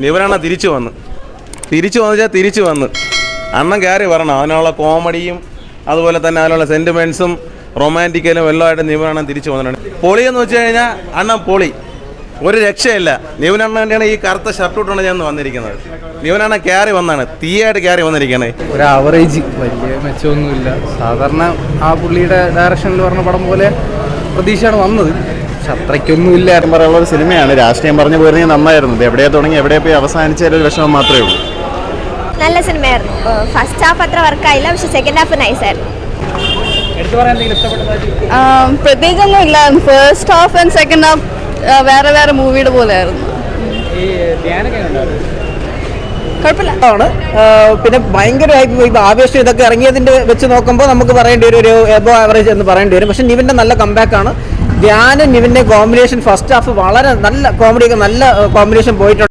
നിവനണ്ണ തിരിച്ചു വന്ന് അണ്ണൻ കയറി വരണം. അതിനുള്ള കോമഡിയും അതുപോലെ തന്നെ അതിനുള്ള സെൻറ്റിമെൻറ്റ്സും റൊമാൻറ്റിക്കലും എല്ലാമായിട്ട് നിവനണ്ണൻ തിരിച്ചു വന്നിട്ടുണ്ട്. പൊളിയെന്ന് വെച്ച് കഴിഞ്ഞാൽ അണ്ണൻ പൊളി, ഒരു രക്ഷയില്ല. നിവനണ്ണൻ്റെയാണ് ഈ കറുത്ത ഷർട്ട് ഇട്ടുകൊണ്ട് ഞാൻ വന്നിരിക്കുന്നത്. നിവനണ്ണൻ കയറി വന്നാണ്, തീയായിട്ട് കയറി വന്നിരിക്കണേ. ഒരു ആവറേജ്, വലിയ മെച്ചമൊന്നുമില്ല. സാധാരണ ആ പുള്ളിയുടെ ഡയറക്ഷനിൽ പറഞ്ഞ പടം പോലെ പ്രതീക്ഷയാണ് വന്നത്. പക്ഷെ അത്രയ്ക്കൊന്നുമില്ല. പറയാനുള്ള ഒരു സിനിമയാണ്. രാഷ്ട്രീയം പറഞ്ഞു പോയിരുന്നെങ്കിൽ നന്നായിരുന്നു. എവിടെയാ തുടങ്ങി എവിടെ പോയി അവസാനിച്ചൊരു വിഷമം മാത്രമേ ഉള്ളൂ. നല്ല സിനിമയായിരുന്നു. ഫസ്റ്റ് ഹാഫ് അത്ര വർക്കായില്ല, പക്ഷെ സെക്കൻഡ് ഹാഫ് നൈസായിരുന്നു. പ്രത്യേകിച്ചൊന്നും ഇല്ല. First half and second half വേറെ വേറെ മൂവിയുടെ പോലെയായിരുന്നു. കുഴപ്പമില്ല. പിന്നെ ഭയങ്കരമായി ആവേശം ഇതൊക്കെ ഇറങ്ങിയതിന്റെ വെച്ച് നോക്കുമ്പോൾ നമുക്ക് പറയേണ്ടി വരും ഒരു എബോ ആവറേജ് എന്ന് പറയേണ്ടി വരും. പക്ഷെ നിവിന്റെ നല്ല കംബാക്കാണ്. ധ്യാനും നിവിന്റെ കോമ്പിനേഷൻ ഫസ്റ്റ് ഹാഫ് വളരെ നല്ല കോമഡിയൊക്കെ, നല്ല കോമ്പിനേഷൻ പോയിട്ടുണ്ട്.